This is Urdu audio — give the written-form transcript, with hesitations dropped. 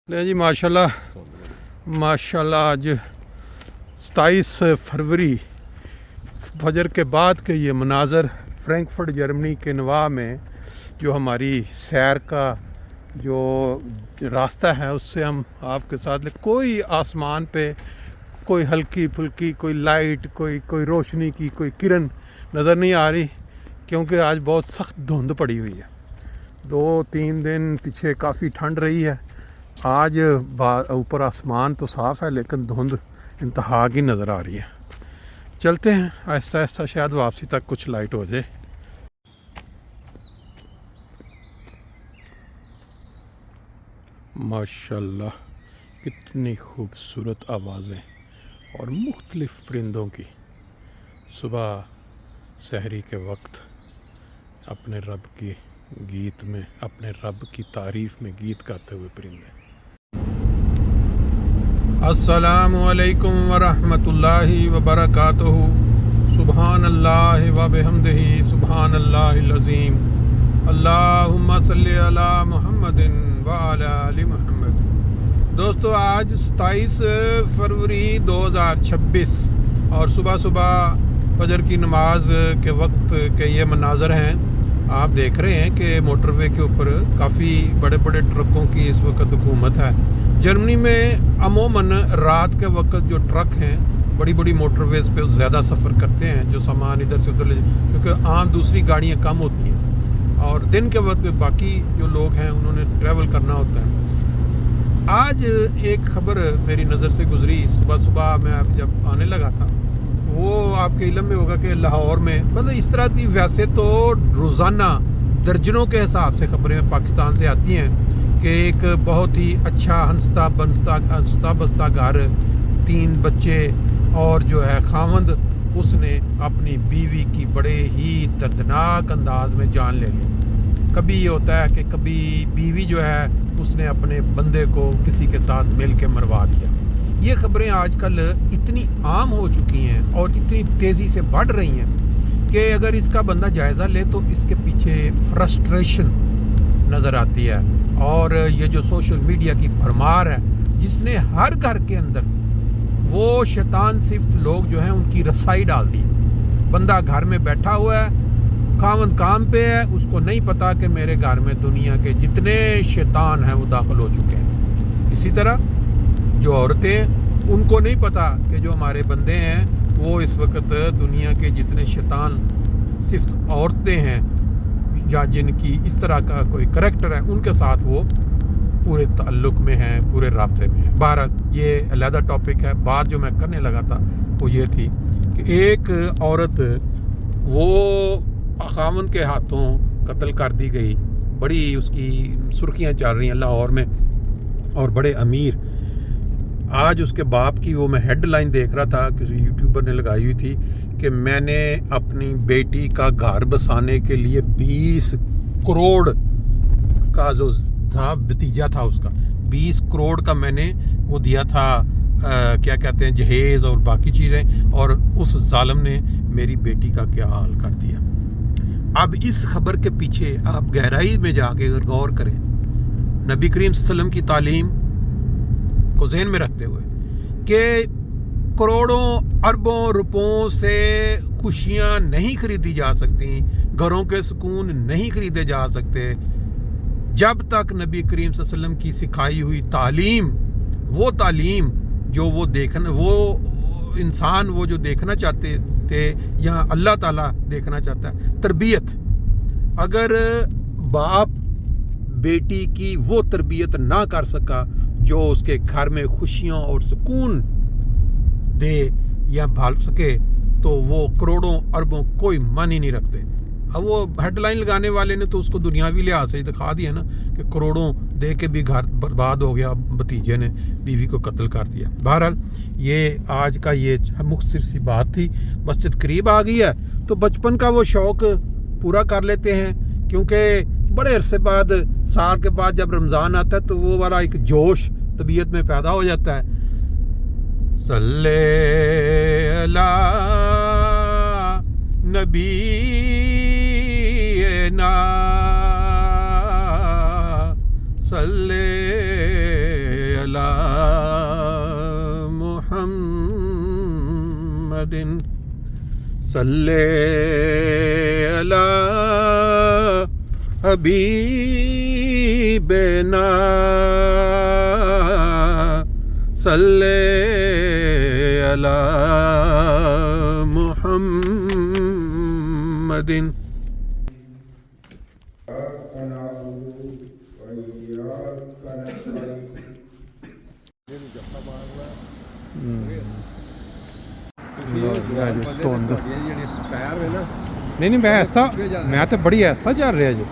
لے جی ماشاءاللہ ماشاءاللہ آج 27 فروری فجر کے بعد کے یہ مناظر فرینکفرٹ جرمنی کے نواح میں جو ہماری سیر کا جو راستہ ہے اس سے ہم آپ کے ساتھ کوئی آسمان پہ کوئی ہلکی پھلکی کوئی لائٹ کوئی روشنی کی کوئی کرن نظر نہیں آ رہی، کیونکہ آج بہت سخت دھند پڑی ہوئی ہے۔ 2-3 دن پیچھے کافی ٹھنڈ رہی ہے۔ آج اوپر آسمان تو صاف ہے لیکن دھند انتہا کی نظر آ رہی ہے۔ چلتے ہیں آہستہ آہستہ، شاید واپسی تک کچھ لائٹ ہو جائے۔ ماشاءاللہ کتنی خوبصورت آوازیں اور مختلف پرندوں کی صبح سحری کے وقت اپنے رب کی گیت میں، اپنے رب کی تعریف میں گیت گاتے ہوئے پرندے۔ السلام علیکم ورحمۃ اللہ وبرکاتہ۔ سبحان اللہ وبحمدہ، سبحان اللہ العظیم۔ اللہم صلی علی محمد وعلی آل محمد۔ دوستو آج 27 فروری 2026 اور صبح فجر کی نماز کے وقت کے یہ مناظر ہیں۔ آپ دیکھ رہے ہیں کہ موٹر وے کے اوپر کافی بڑے بڑے ٹرکوں کی اس وقت حکومت ہے۔ جرمنی میں عموماً رات کے وقت جو ٹرک ہیں بڑی بڑی موٹر ویز پہ زیادہ سفر کرتے ہیں، جو سامان ادھر سے ادھر لے، کیونکہ عام دوسری گاڑیاں کم ہوتی ہیں اور دن کے وقت باقی جو لوگ ہیں انہوں نے ٹریول کرنا ہوتا ہے۔ آج ایک خبر میری نظر سے گزری صبح میں جب آنے لگا تھا، وہ آپ کے علم میں ہوگا کہ لاہور میں مطلب اس طرح کی، ویسے تو روزانہ درجنوں کے حساب سے خبریں پاکستان سے آتی ہیں کہ ایک بہت ہی اچھا ہنستا بستا گھر، 3 بچے اور جو ہے خاوند، اس نے اپنی بیوی کی بڑے ہی دردناک انداز میں جان لے لی۔ کبھی یہ ہوتا ہے کہ کبھی بیوی جو ہے اس نے اپنے بندے کو کسی کے ساتھ مل کے مروا دیا۔ یہ خبریں آج کل اتنی عام ہو چکی ہیں اور اتنی تیزی سے بڑھ رہی ہیں کہ اگر اس کا بندہ جائزہ لے تو اس کے پیچھے فرسٹریشن نظر آتی ہے، اور یہ جو سوشل میڈیا کی بھرمار ہے جس نے ہر گھر کے اندر وہ شیطان صفت لوگ جو ہیں ان کی رسائی ڈال دی۔ بندہ گھر میں بیٹھا ہوا ہے، خاوند کام پہ ہے، اس کو نہیں پتا کہ میرے گھر میں دنیا کے جتنے شیطان ہیں وہ داخل ہو چکے ہیں۔ اسی طرح جو عورتیں، ان کو نہیں پتا کہ جو ہمارے بندے ہیں وہ اس وقت دنیا کے جتنے شیطان صفت عورتیں ہیں یا جن کی اس طرح کا کوئی کریکٹر ہے ان کے ساتھ وہ پورے تعلق میں ہیں، پورے رابطے میں ہیں۔ بہرحال یہ علیحدہ ٹاپک ہے۔ بات جو میں کرنے لگا تھا وہ یہ تھی کہ ایک عورت وہ خاوند کے ہاتھوں قتل کر دی گئی، بڑی اس کی سرخیاں چل رہی ہیں لاہور میں، اور بڑے امیر۔ آج اس کے باپ کی وہ میں ہیڈ لائن دیکھ رہا تھا، کسی یوٹیوبر نے لگائی ہوئی تھی کہ میں نے اپنی بیٹی کا گھر بسانے کے لیے 20 کروڑ کا جو تھا بتیجا تھا، اس کا 20 کروڑ کا میں نے وہ دیا تھا، کیا کہتے ہیں، جہیز اور باقی چیزیں، اور اس ظالم نے میری بیٹی کا کیا حال کر دیا۔ اب اس خبر کے پیچھے آپ گہرائی میں جا کے اگر غور کریں، نبی کریم صلی اللہ علیہ وسلم کی تعلیم کو ذہن میں رکھتے ہوئے کہ کروڑوں اربوں روپوں سے خوشیاں نہیں خریدی جا سکتی، گھروں کے سکون نہیں خریدے جا سکتے، جب تک نبی کریم صلی اللہ علیہ وسلم کی سکھائی ہوئی تعلیم، وہ تعلیم جو وہ انسان وہ جو دیکھنا چاہتے تھے، یہاں اللہ تعالیٰ دیکھنا چاہتا ہے تربیت، اگر باپ بیٹی کی وہ تربیت نہ کر سکا جو اس کے گھر میں خوشیاں اور سکون دے یا بھال سکے، تو وہ کروڑوں اربوں کوئی معنی نہیں رکھتے۔ اب وہ ہیڈ لائن لگانے والے نے تو اس کو دنیاوی لحاظ سے دکھا دیا نا کہ کروڑوں دے کے بھی گھر برباد ہو گیا، بھتیجے نے بیوی کو قتل کر دیا۔ بہرحال یہ آج کا یہ مختصر سی بات تھی۔ مسجد قریب آ گئی ہے تو بچپن کا وہ شوق پورا کر لیتے ہیں، کیونکہ بڑے عرصے بعد، سال کے بعد جب رمضان آتا ہے تو وہ والا ایک جوش طبیعت میں پیدا ہو جاتا ہے۔ صلی علی نبی صلی محمد صلی علی حبیبنا صلی علی محمد. ਧੁੰਦ ਨਹੀਂ ਮੈਂ ਤਾਂ ਬੜੀ ਐਸਤਾ ਚੱਲ ਰਿਹਾ ਜੀ.